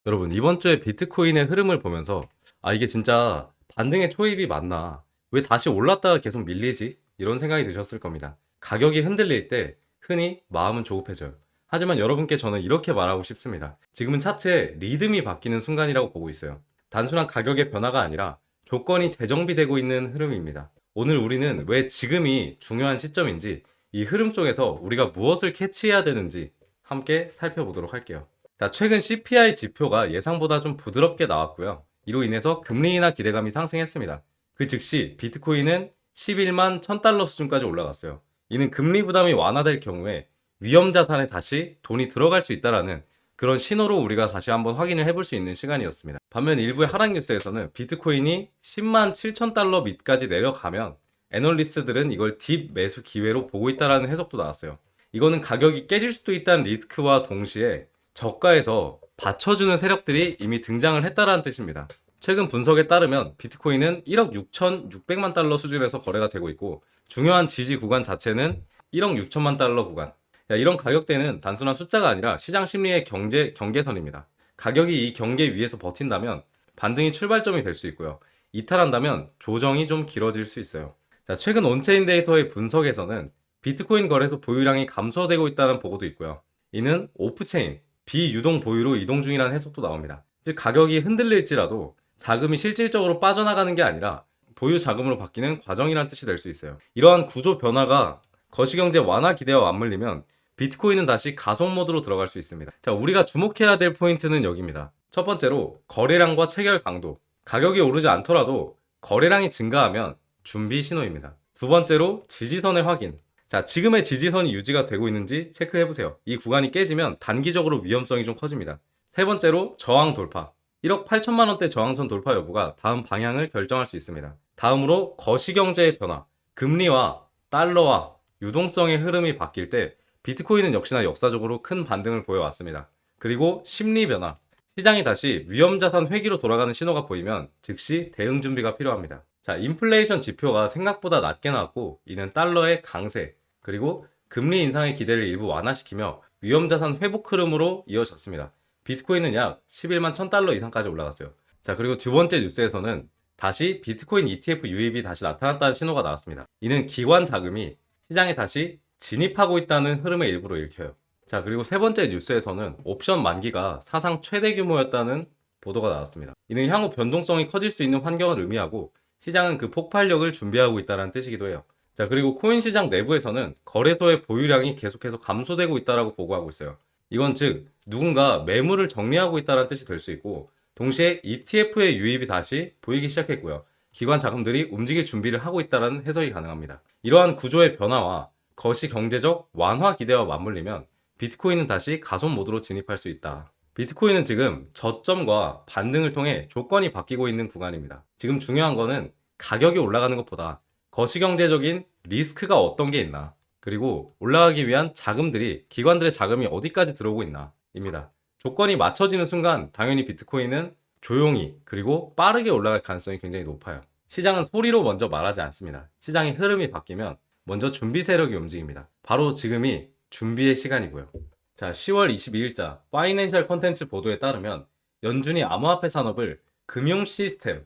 여러분, 이번 주에 비트코인의 흐름을 보면서 이게 진짜 반등의 초입이 맞나? 왜 다시 올랐다가 계속 밀리지? 이런 생각이 드셨을 겁니다. 가격이 흔들릴 때 흔히 마음은 조급해져요. 하지만 여러분께 저는 이렇게 말하고 싶습니다. 지금은 차트의 리듬이 바뀌는 순간이라고 보고 있어요. 단순한 가격의 변화가 아니라 조건이 재정비되고 있는 흐름입니다. 오늘 우리는 왜 지금이 중요한 시점인지, 이 흐름 속에서 우리가 무엇을 캐치해야 되는지 함께 살펴보도록 할게요. 자, 최근 CPI 지표가 예상보다 좀 부드럽게 나왔고요. 이로 인해서 금리 인하 기대감이 상승했습니다. 그 즉시 비트코인은 11만 1000달러 수준까지 올라갔어요. 이는 금리 부담이 완화될 경우에 위험 자산에 다시 돈이 들어갈 수 있다라는 그런 신호로 우리가 다시 한번 확인을 해볼 수 있는 시간이었습니다. 반면 일부의 하락 뉴스에서는 비트코인이 10만 7000달러 밑까지 내려가면 애널리스트들은 이걸 딥 매수 기회로 보고 있다라는 해석도 나왔어요. 이거는 가격이 깨질 수도 있다는 리스크와 동시에 저가에서 받쳐주는 세력들이 이미 등장을 했다라는 뜻입니다. 최근 분석에 따르면 비트코인은 1억 6,600만 달러 수준에서 거래가 되고 있고, 중요한 지지 구간 자체는 1억 6천만 달러 구간. 이런 가격대는 단순한 숫자가 아니라 시장 심리의 경계선입니다. 가격이 이 경계 위에서 버틴다면 반등이 출발점이 될 수 있고요. 이탈한다면 조정이 좀 길어질 수 있어요. 최근 온체인 데이터의 분석에서는 비트코인 거래소 보유량이 감소되고 있다는 보고도 있고요. 이는 오프체인, 비유동 보유로 이동 중이라는 해석도 나옵니다. 즉, 가격이 흔들릴지라도 자금이 실질적으로 빠져나가는 게 아니라 보유 자금으로 바뀌는 과정이라는 뜻이 될 수 있어요. 이러한 구조 변화가 거시경제 완화 기대와 맞물리면 비트코인은 다시 가속 모드로 들어갈 수 있습니다. 자, 우리가 주목해야 될 포인트는 여기입니다. 첫 번째로 거래량과 체결 강도. 가격이 오르지 않더라도 거래량이 증가하면 준비 신호입니다. 두 번째로 지지선의 확인. 자, 지금의 지지선이 유지가 되고 있는지 체크해보세요. 이 구간이 깨지면 단기적으로 위험성이 좀 커집니다. 세 번째로 저항 돌파. 1억 8천만 원대 저항선 돌파 여부가 다음 방향을 결정할 수 있습니다. 다음으로 거시경제의 변화. 금리와 달러와 유동성의 흐름이 바뀔 때 비트코인은 역시나 역사적으로 큰 반등을 보여왔습니다. 그리고 심리 변화. 시장이 다시 위험자산 회귀로 돌아가는 신호가 보이면 즉시 대응 준비가 필요합니다. 자, 인플레이션 지표가 생각보다 낮게 나왔고, 이는 달러의 강세, 그리고 금리 인상의 기대를 일부 완화시키며 위험자산 회복 흐름으로 이어졌습니다. 비트코인은 약 11만 1000달러 이상까지 올라갔어요. 자, 그리고 두 번째 뉴스에서는 다시 비트코인 ETF 유입이 다시 나타났다는 신호가 나왔습니다. 이는 기관 자금이 시장에 다시 진입하고 있다는 흐름의 일부로 읽혀요. 자, 그리고 세 번째 뉴스에서는 옵션 만기가 사상 최대 규모였다는 보도가 나왔습니다. 이는 향후 변동성이 커질 수 있는 환경을 의미하고, 시장은 그 폭발력을 준비하고 있다는 뜻이기도 해요. 자, 그리고 코인 시장 내부에서는 거래소의 보유량이 계속해서 감소되고 있다고 보고하고 있어요. 이건 즉 누군가 매물을 정리하고 있다는 뜻이 될 수 있고, 동시에 ETF의 유입이 다시 보이기 시작했고요. 기관 자금들이 움직일 준비를 하고 있다는 해석이 가능합니다. 이러한 구조의 변화와 거시 경제적 완화 기대와 맞물리면 비트코인은 다시 가속 모드로 진입할 수 있다. 비트코인은 지금 저점과 반등을 통해 조건이 바뀌고 있는 구간입니다. 지금 중요한 거는 가격이 올라가는 것보다 거시경제적인 리스크가 어떤 게 있나, 그리고 올라가기 위한 자금들이, 기관들의 자금이 어디까지 들어오고 있나 입니다. 조건이 맞춰지는 순간 당연히 비트코인은 조용히 그리고 빠르게 올라갈 가능성이 굉장히 높아요. 시장은 소리로 먼저 말하지 않습니다. 시장의 흐름이 바뀌면 먼저 준비 세력이 움직입니다. 바로 지금이 준비의 시간이고요. 자, 10월 22일자 파이낸셜 컨텐츠 보도에 따르면 연준이 암호화폐 산업을 금융 시스템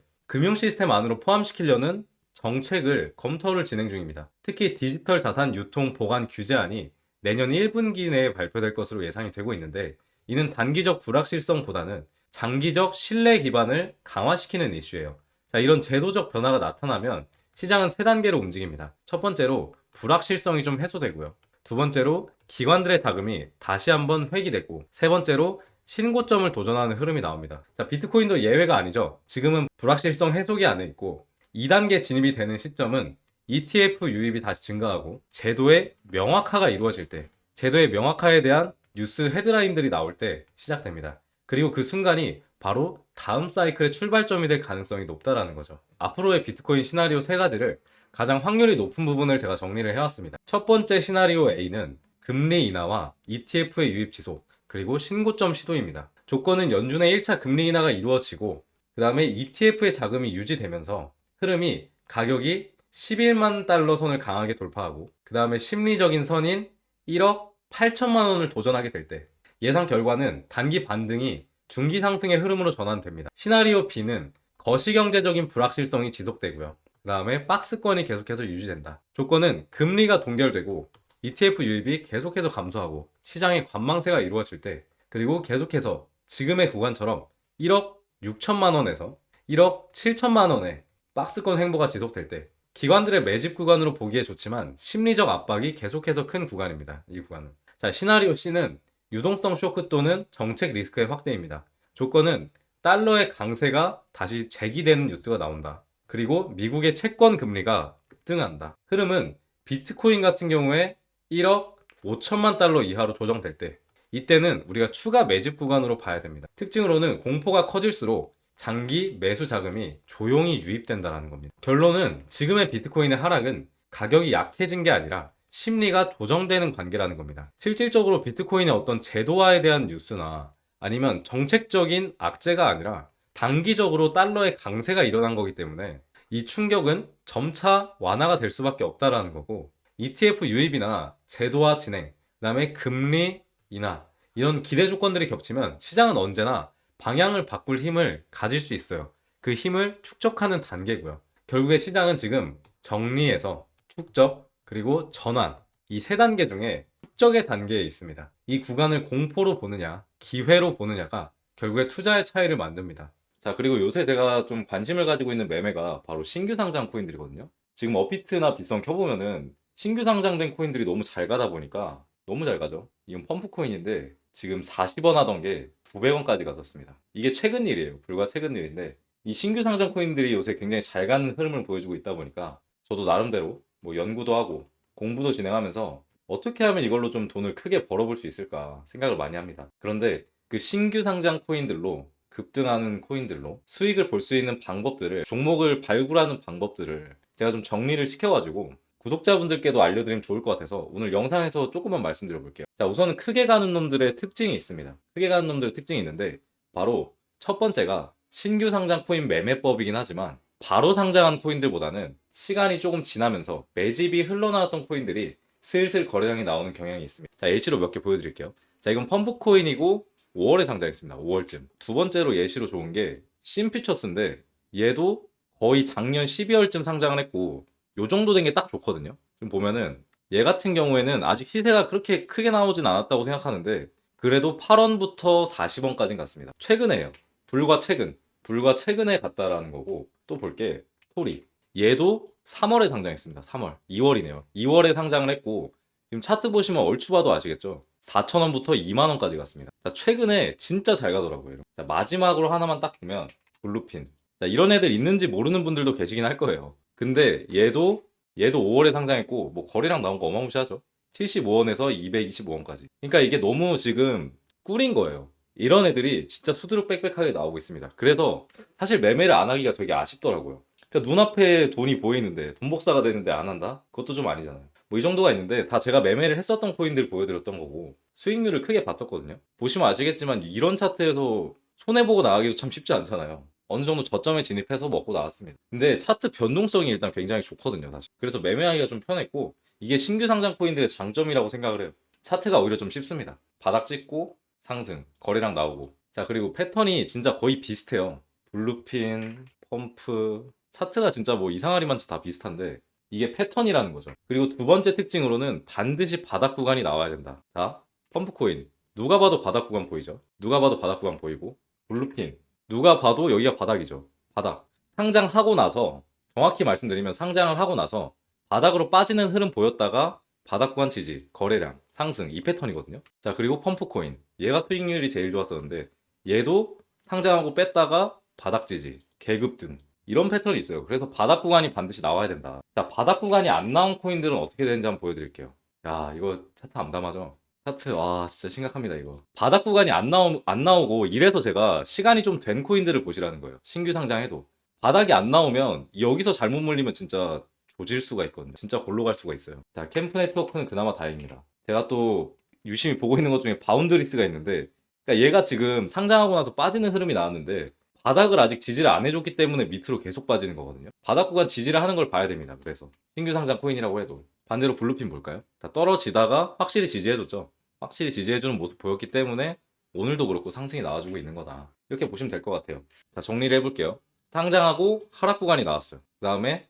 안으로 포함시키려는 정책을 검토를 진행 중입니다. 특히 디지털 자산 유통 보관 규제안이 내년 1분기 내에 발표될 것으로 예상이 되고 있는데, 이는 단기적 불확실성보다는 장기적 신뢰 기반을 강화시키는 이슈예요. 자, 이런 제도적 변화가 나타나면 시장은 세 단계로 움직입니다. 첫 번째로 불확실성이 좀 해소되고요. 두 번째로 기관들의 자금이 다시 한번 회귀되고, 세 번째로 신고점을 도전하는 흐름이 나옵니다. 자, 비트코인도 예외가 아니죠. 지금은 불확실성 해소기 안에 있고, 2단계 진입이 되는 시점은 ETF 유입이 다시 증가하고 제도의 명확화가 이루어질 때, 제도의 명확화에 대한 뉴스 헤드라인들이 나올 때 시작됩니다. 그리고 그 순간이 바로 다음 사이클의 출발점이 될 가능성이 높다라는 거죠. 앞으로의 비트코인 시나리오 세 가지를, 가장 확률이 높은 부분을 제가 정리를 해왔습니다. 첫 번째 시나리오 A는 금리 인하와 ETF의 유입 지속, 그리고 신고점 시도입니다. 조건은 연준의 1차 금리 인하가 이루어지고, 그 다음에 ETF의 자금이 유지되면서 흐름이 가격이 11만 달러 선을 강하게 돌파하고, 그 다음에 심리적인 선인 1억 8천만 원을 도전하게 될 때, 예상 결과는 단기 반등이 중기 상승의 흐름으로 전환됩니다. 시나리오 B는 거시경제적인 불확실성이 지속되고요. 그 다음에 박스권이 계속해서 유지된다. 조건은 금리가 동결되고 ETF 유입이 계속해서 감소하고 시장의 관망세가 이루어질 때, 그리고 계속해서 지금의 구간처럼 1억 6천만 원에서 1억 7천만 원의 박스권 횡보가 지속될 때, 기관들의 매집 구간으로 보기에 좋지만 심리적 압박이 계속해서 큰 구간입니다. 이 구간은. 자, 시나리오 C는 유동성 쇼크 또는 정책 리스크의 확대입니다. 조건은 달러의 강세가 다시 재기되는 뉴스가 나온다. 그리고 미국의 채권 금리가 급등한다. 흐름은 비트코인 같은 경우에 1억 5천만 달러 이하로 조정될 때, 이때는 우리가 추가 매집 구간으로 봐야 됩니다. 특징으로는 공포가 커질수록 장기 매수 자금이 조용히 유입된다는 겁니다. 결론은 지금의 비트코인의 하락은 가격이 약해진 게 아니라 심리가 조정되는 관계라는 겁니다. 실질적으로 비트코인의 어떤 제도화에 대한 뉴스나 아니면 정책적인 악재가 아니라 단기적으로 달러의 강세가 일어난 거기 때문에 이 충격은 점차 완화가 될 수밖에 없다라는 거고, ETF 유입이나 제도화 진행, 그다음에 금리 인하, 이런 기대 조건들이 겹치면 시장은 언제나 방향을 바꿀 힘을 가질 수 있어요. 그 힘을 축적하는 단계고요. 결국에 시장은 지금 정리에서 축적, 그리고 전환, 이 세 단계 중에 축적의 단계에 있습니다. 이 구간을 공포로 보느냐, 기회로 보느냐가 결국에 투자의 차이를 만듭니다. 자, 그리고 요새 제가 좀 관심을 가지고 있는 매매가 바로 신규 상장 코인들이거든요. 지금 업비트나 빗썸 켜보면은 신규 상장된 코인들이 너무 잘 가다 보니까, 너무 잘 가죠. 이건 펌프 코인인데 지금 40원 하던 게 900원까지 갔었습니다. 이게 최근 일이에요. 불과 최근 일인데, 이 신규 상장 코인들이 요새 굉장히 잘 가는 흐름을 보여주고 있다 보니까 저도 나름대로 뭐 연구도 하고 공부도 진행하면서 어떻게 하면 이걸로 좀 돈을 크게 벌어볼 수 있을까 생각을 많이 합니다. 그런데 그 신규 상장 코인들로, 급등하는 코인들로 수익을 볼 수 있는 방법들을, 종목을 발굴하는 방법들을 제가 좀 정리를 시켜가지고 구독자분들께도 알려드리면 좋을 것 같아서 오늘 영상에서 조금만 말씀드려 볼게요. 자, 우선은 크게 가는 놈들의 특징이 있습니다. 크게 가는 놈들의 특징이 있는데, 바로 첫 번째가 신규 상장 코인 매매법이긴 하지만 바로 상장한 코인들보다는 시간이 조금 지나면서 매집이 흘러나왔던 코인들이 슬슬 거래량이 나오는 경향이 있습니다. 자, 예시로 몇 개 보여드릴게요. 자, 이건 펌프 코인이고 5월에 상장했습니다. 5월쯤. 두 번째로 예시로 좋은 게 심퓨처스인데, 얘도 거의 작년 12월쯤 상장을 했고 요 정도 된 게 딱 좋거든요. 지금 보면은 얘 같은 경우에는 아직 시세가 그렇게 크게 나오진 않았다고 생각하는데, 그래도 8원부터 40원까지는 갔습니다. 최근에요. 불과 최근에 갔다라는 거고, 또 볼게 토리. 얘도 3월에 상장했습니다. 3월. 2월이네요. 2월에 상장을 했고 지금 차트 보시면 얼추 봐도 아시겠죠? 4,000원부터 2만원까지 갔습니다. 자, 최근에 진짜 잘 가더라고요. 자, 마지막으로 하나만 딱 보면 블루핀. 자, 이런 애들 있는지 모르는 분들도 계시긴 할 거예요. 근데 얘도 5월에 상장했고 뭐 거래량 나온 거 어마무시하죠. 75원에서 225원까지. 그러니까 이게 너무 지금 꿀인 거예요. 이런 애들이 진짜 수두룩 빽빽하게 나오고 있습니다. 그래서 사실 매매를 안 하기가 되게 아쉽더라고요. 그러니까 눈앞에 돈이 보이는데, 돈 복사가 되는데 안 한다? 그것도 좀 아니잖아요. 뭐 이 정도가 있는데 다 제가 매매를 했었던 코인들 보여드렸던 거고 수익률을 크게 봤었거든요. 보시면 아시겠지만 이런 차트에서 손해보고 나가기도 참 쉽지 않잖아요. 어느 정도 저점에 진입해서 먹고 나왔습니다. 근데 차트 변동성이 일단 굉장히 좋거든요, 사실. 그래서 매매하기가 좀 편했고, 이게 신규 상장 코인들의 장점이라고 생각을 해요. 차트가 오히려 좀 쉽습니다. 바닥 찍고 상승, 거래량 나오고. 자, 그리고 패턴이 진짜 거의 비슷해요. 블루핀, 펌프, 차트가 진짜 뭐 이상하리만치 다 비슷한데 이게 패턴이라는 거죠. 그리고 두 번째 특징으로는 반드시 바닥 구간이 나와야 된다. 자, 펌프코인. 누가 봐도 바닥 구간 보이죠? 누가 봐도 바닥 구간 보이고, 블루핀. 누가 봐도 여기가 바닥이죠. 바닥. 상장하고 나서, 정확히 말씀드리면 상장을 하고 나서 바닥으로 빠지는 흐름 보였다가 바닥 구간 지지, 거래량, 상승, 이 패턴이거든요. 자, 그리고 펌프코인. 얘가 수익률이 제일 좋았었는데 얘도 상장하고 뺐다가 바닥 지지, 계급등, 이런 패턴이 있어요. 그래서 바닥 구간이 반드시 나와야 된다. 자, 바닥 구간이 안 나온 코인들은 어떻게 되는지 한번 보여드릴게요. 야, 이거 차트 암담하죠? 차트, 와, 진짜 심각합니다, 이거. 바닥 구간이 안 나오고 이래서 제가 시간이 좀 된 코인들을 보시라는 거예요. 신규 상장해도. 바닥이 안 나오면 여기서 잘못 물리면 진짜 조질 수가 있거든요. 진짜 골로 갈 수가 있어요. 자, 캠프 네트워크는 그나마 다행입니다. 제가 또 유심히 보고 있는 것 중에 바운드리스가 있는데, 그러니까 얘가 지금 상장하고 나서 빠지는 흐름이 나왔는데 바닥을 아직 지지를 안 해줬기 때문에 밑으로 계속 빠지는 거거든요. 바닥 구간 지지를 하는 걸 봐야 됩니다. 그래서 신규 상장 코인이라고 해도. 반대로 블루핀 볼까요? 자, 떨어지다가 확실히 지지해줬죠. 확실히 지지해주는 모습 보였기 때문에 오늘도 그렇고 상승이 나와주고 있는 거다. 이렇게 보시면 될 것 같아요. 자, 정리를 해볼게요. 상장하고 하락 구간이 나왔어요. 그 다음에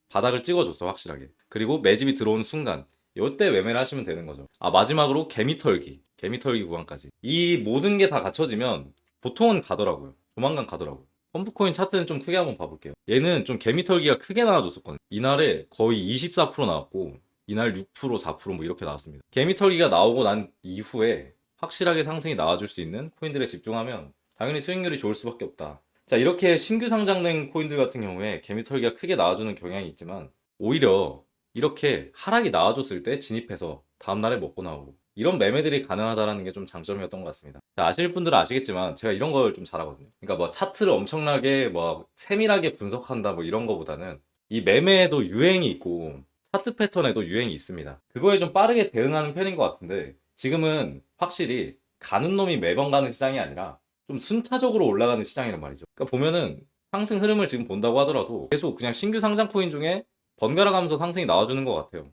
바닥을 찍어줬어, 확실하게. 그리고 매집이 들어오는 순간, 요때 매매를 하시면 되는 거죠. 아, 마지막으로 개미털기 구간까지. 이 모든 게 다 갖춰지면 보통은 가더라고요. 조만간 가더라고요. 펌프코인 차트는 좀 크게 한번 봐볼게요. 얘는 좀 개미털기가 크게 나와줬었거든요. 이날에 거의 24% 나왔고, 이날 6%, 4%뭐 이렇게 나왔습니다. 개미털기가 나오고 난 이후에 확실하게 상승이 나와줄 수 있는 코인들에 집중하면 당연히 수익률이 좋을 수밖에 없다. 자, 이렇게 신규 상장된 코인들 같은 경우에 개미털기가 크게 나와주는 경향이 있지만 오히려 이렇게 하락이 나와줬을 때 진입해서 다음날에 먹고 나오고 이런 매매들이 가능하다는 게 좀 장점이었던 것 같습니다. 자, 아실 분들은 아시겠지만 제가 이런 걸 좀 잘하거든요. 그러니까 뭐 차트를 엄청나게 뭐 세밀하게 분석한다 뭐 이런 거보다는 이 매매에도 유행이 있고 차트 패턴에도 유행이 있습니다. 그거에 좀 빠르게 대응하는 편인 것 같은데 지금은 확실히 가는 놈이 매번 가는 시장이 아니라 좀 순차적으로 올라가는 시장이란 말이죠. 그러니까 보면은 상승 흐름을 지금 본다고 하더라도 계속 그냥 신규 상장 코인 중에 번갈아 가면서 상승이 나와주는 것 같아요.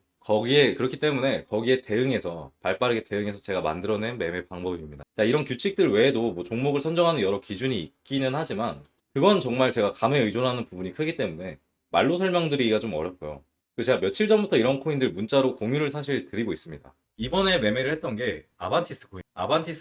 그렇기 때문에 거기에 대응해서 발빠르게 대응해서 제가 만들어낸 매매 방법입니다. 자, 이런 규칙들 외에도 뭐 종목을 선정하는 여러 기준이 있기는 하지만 그건 정말 제가 감에 의존하는 부분이 크기 때문에 말로 설명드리기가 좀 어렵고요. 그리고 제가 며칠 전부터 이런 코인들 문자로 공유를 사실 드리고 있습니다. 이번에 매매를 했던 게 아반티스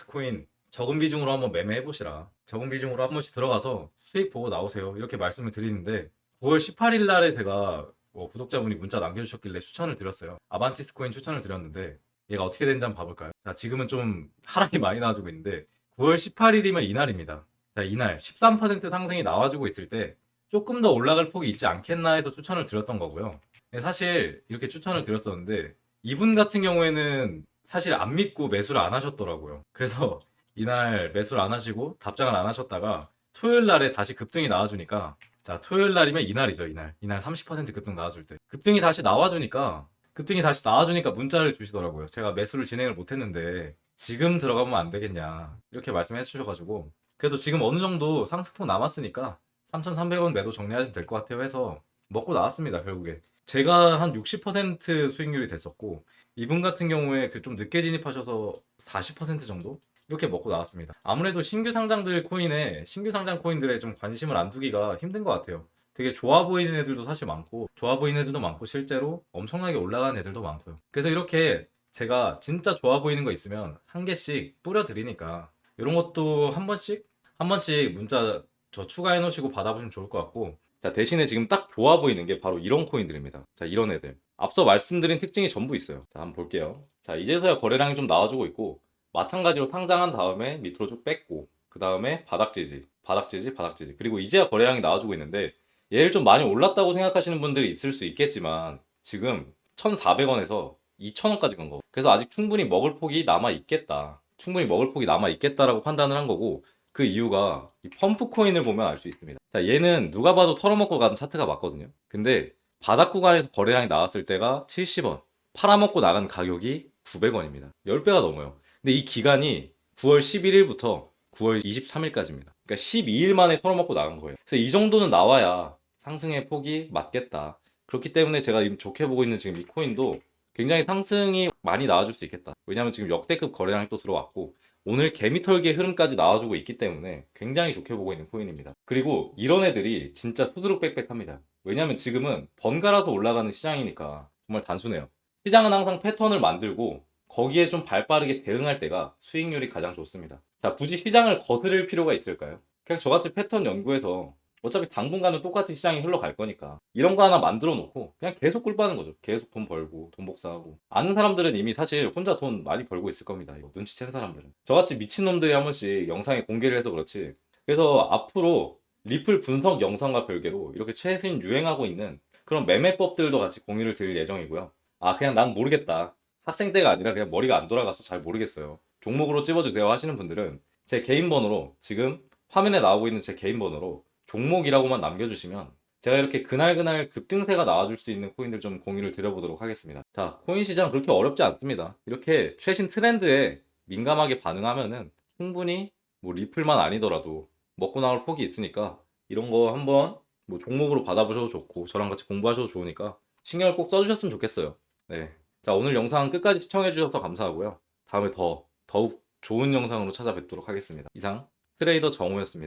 코인 적은 비중으로 한번 매매해 보시라. 적은 비중으로 한 번씩 들어가서 수익 보고 나오세요. 이렇게 말씀을 드리는데 9월 18일 날에 제가 구독자분이 문자 남겨주셨길래 추천을 드렸어요. 아반티스 코인 추천을 드렸는데 얘가 어떻게 되는지 한번 봐볼까요? 자, 지금은 좀 하락이 많이 나와주고 있는데 9월 18일이면 이날입니다. 자, 이날 13% 상승이 나와주고 있을 때 조금 더 올라갈 폭이 있지 않겠나 해서 추천을 드렸던 거고요. 근데 사실 이렇게 추천을 드렸었는데 이분 같은 경우에는 사실 안 믿고 매수를 안 하셨더라고요. 그래서 이날 매수를 안 하시고 답장을 안 하셨다가 토요일 날에 다시 급등이 나와주니까 자, 토요일 날이면 이날이죠, 이날. 이날 30% 급등 나와줄 때. 급등이 다시 나와주니까 문자를 주시더라고요. 제가 매수를 진행을 못 했는데 지금 들어가면 안 되겠냐. 이렇게 말씀해 주셔가지고 그래도 지금 어느 정도 상승폭 남았으니까 3,300원 매도 정리하시면 될 것 같아요 해서 먹고 나왔습니다, 결국에. 제가 한 60% 수익률이 됐었고 이분 같은 경우에 그 좀 늦게 진입하셔서 40% 정도? 이렇게 먹고 나왔습니다. 아무래도 신규 상장 코인들에 좀 관심을 안 두기가 힘든 것 같아요. 되게 좋아 보이는 애들도 사실 많고, 실제로 엄청나게 올라가는 애들도 많고요. 그래서 이렇게 제가 진짜 좋아 보이는 거 있으면 한 개씩 뿌려드리니까, 이런 것도 한 번씩 문자 저 추가해 놓으시고 받아보시면 좋을 것 같고, 자, 대신에 지금 딱 좋아 보이는 게 바로 이런 코인들입니다. 자, 이런 애들. 앞서 말씀드린 특징이 전부 있어요. 자, 한번 볼게요. 자, 이제서야 거래량이 좀 나와주고 있고, 마찬가지로 상장한 다음에 밑으로 쭉 뺐고 그 다음에 바닥지지 그리고 이제야 거래량이 나와주고 있는데 얘를 좀 많이 올랐다고 생각하시는 분들이 있을 수 있겠지만 지금 1,400원에서 2,000원까지 간 거. 그래서 아직 충분히 먹을 폭이 남아 있겠다라고 판단을 한 거고 그 이유가 이 펌프 코인을 보면 알 수 있습니다. 자, 얘는 누가 봐도 털어먹고 가는 차트가 맞거든요. 근데 바닥 구간에서 거래량이 나왔을 때가 70원, 팔아먹고 나간 가격이 900원입니다. 10배가 넘어요. 근데 이 기간이 9월 11일부터 9월 23일까지입니다. 그러니까 12일 만에 털어먹고 나간 거예요. 그래서 이 정도는 나와야 상승의 폭이 맞겠다. 그렇기 때문에 제가 좋게 보고 있는 지금 이 코인도 굉장히 상승이 많이 나와줄 수 있겠다. 왜냐하면 지금 역대급 거래량이 또 들어왔고 오늘 개미털기의 흐름까지 나와주고 있기 때문에 굉장히 좋게 보고 있는 코인입니다. 그리고 이런 애들이 진짜 수두룩 빽빽합니다. 왜냐하면 지금은 번갈아서 올라가는 시장이니까 정말 단순해요. 시장은 항상 패턴을 만들고 거기에 좀 발빠르게 대응할 때가 수익률이 가장 좋습니다. 자, 굳이 시장을 거스를 필요가 있을까요? 그냥 저같이 패턴 연구해서 어차피 당분간은 똑같이 시장이 흘러갈 거니까 이런 거 하나 만들어 놓고 그냥 계속 꿀 빠는 거죠. 계속 돈 벌고 돈 복사하고. 아는 사람들은 이미 사실 혼자 돈 많이 벌고 있을 겁니다. 이거 눈치챈 사람들은. 저같이 미친놈들이 한 번씩 영상에 공개를 해서 그렇지. 그래서 앞으로 리플 분석 영상과 별개로 이렇게 최신 유행하고 있는 그런 매매법들도 같이 공유를 드릴 예정이고요. 아, 그냥 난 모르겠다. 학생 때가 아니라 그냥 머리가 안 돌아가서 잘 모르겠어요. 종목으로 찝어주세요 하시는 분들은 제 개인 번호로 지금 화면에 나오고 있는 제 개인 번호로 종목이라고만 남겨주시면 제가 이렇게 그날 급등세가 나와줄 수 있는 코인들 좀 공유를 드려보도록 하겠습니다. 자, 코인 시장 그렇게 어렵지 않습니다. 이렇게 최신 트렌드에 민감하게 반응하면은 충분히 뭐 리플만 아니더라도 먹고 나올 폭이 있으니까 이런 거 한번 뭐 종목으로 받아보셔도 좋고 저랑 같이 공부하셔도 좋으니까 신경을 꼭 써주셨으면 좋겠어요. 네. 자, 오늘 영상 끝까지 시청해주셔서 감사하고요. 다음에 더욱 좋은 영상으로 찾아뵙도록 하겠습니다. 이상 트레이더 정우였습니다.